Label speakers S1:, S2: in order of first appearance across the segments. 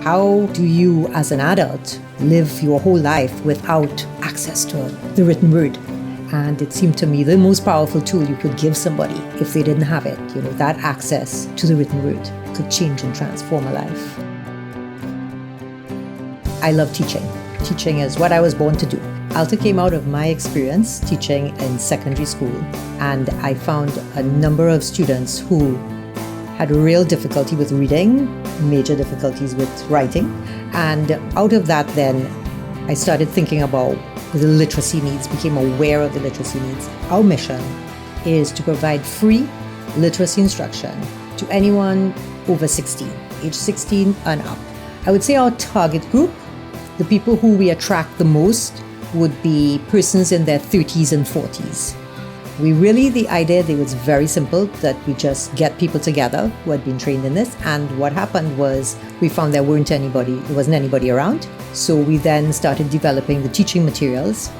S1: How do you, as an adult, live your whole life without access to the written word? And it seemed to me the most powerful tool you could give somebody if they didn't have it, that access to the written word could change and transform a life. I love teaching. Teaching is what I was born to do. ALTA came out of my experience teaching in secondary school, and I found a number of students who had real difficulty with reading, major difficulties with writing. And out of that then, I started thinking about the literacy needs, became aware of the literacy needs. Our mission is to provide free literacy instruction to anyone over 16, age 16 and up. I would say our target group, the people who we attract the most, would be persons in their 30s and 40s. The idea there was very simple, that we just get people together who had been trained in this. And what happened was we found there wasn't anybody around. So we then started developing the teaching materials.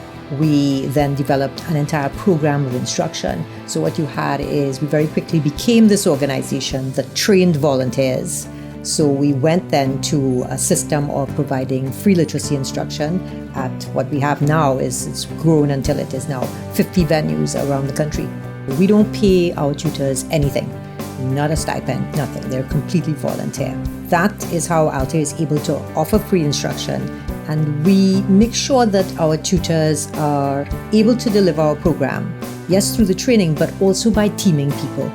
S1: We then developed an entire program of instruction. So what you had is we very quickly became this organization that trained volunteers. So we went then to a system of providing free literacy instruction at what we have now it's grown until it is now 50 venues around the country. We don't pay our tutors anything, not a stipend, nothing. They're completely volunteer. That is how ALTA is able to offer free instruction, and we make sure that our tutors are able to deliver our program, yes, through the training, but also by teaming people.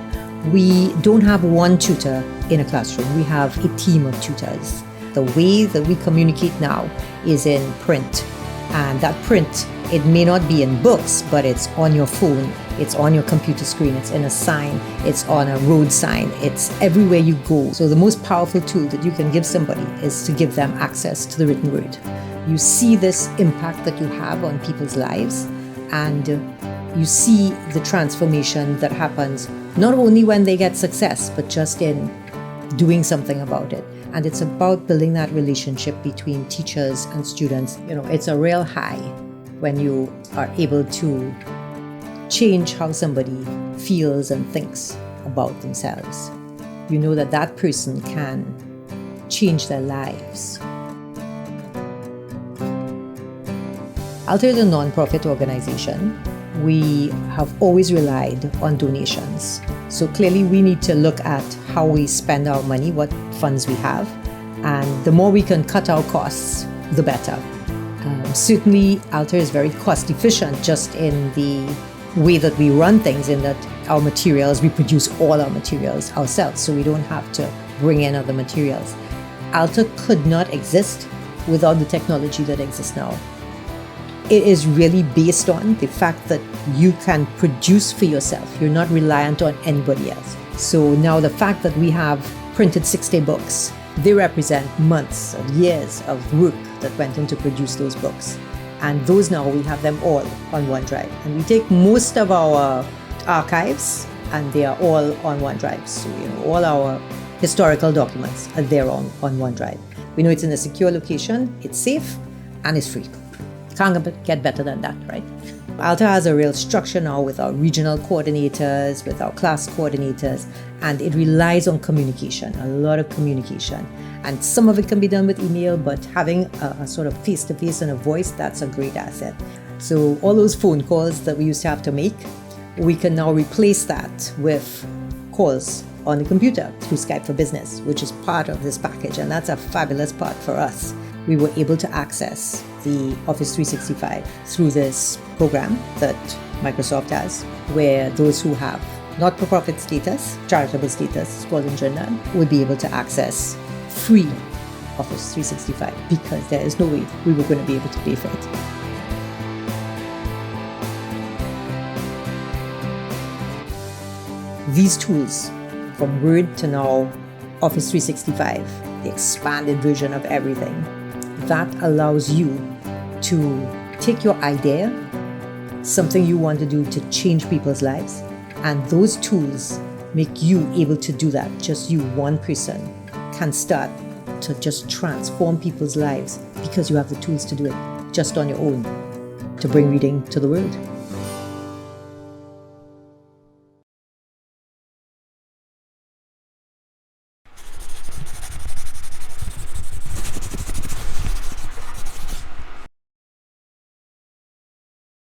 S1: We don't have one tutor in a classroom. We have a team of tutors. The way that we communicate now is in print. And that print, it may not be in books, but it's on your phone, it's on your computer screen, it's in a sign, it's on a road sign, it's everywhere you go. So the most powerful tool that you can give somebody is to give them access to the written word. You see this impact that you have on people's lives, and you see the transformation that happens not only when they get success, but just in doing something about it. And it's about building that relationship between teachers and students. It's a real high when you are able to change how somebody feels and thinks about themselves. You know that person can change their lives. ALTA is a non-profit organization. We have always relied on donations. So clearly we need to look at how we spend our money, what funds we have, and the more we can cut our costs, the better. Certainly ALTA is very cost efficient just in the way that we run things, in that our materials, we produce all our materials ourselves, so we don't have to bring in other materials. ALTA could not exist without the technology that exists now. It is really based on the fact that you can produce for yourself. You're not reliant on anybody else. So now the fact that we have printed 6-day books, they represent months of years of work that went into produce those books. And those now, we have them all on OneDrive. And we take most of our archives and they are all on OneDrive. So, all our historical documents are there on OneDrive. We know it's in a secure location, it's safe, and it's free. Can't get better than that, right? ALTA has a real structure now with our regional coordinators, with our class coordinators, and it relies on communication, a lot of communication. And some of it can be done with email, but having a sort of face-to-face and a voice, that's a great asset. So all those phone calls that we used to have to make, we can now replace that with calls on the computer through Skype for Business, which is part of this package, and that's a fabulous part for us. We were able to access the Office 365 through this program that Microsoft has, where those who have not-for-profit status, charitable status, called in Trinidad, would be able to access free Office 365 because there is no way we were going to be able to pay for it. These tools, from Word to now Office 365, the expanded version of everything, that allows you to take your idea, something you want to do to change people's lives, and those tools make you able to do that. Just you, one person, can start to just transform people's lives because you have the tools to do it just on your own, to bring reading to the world.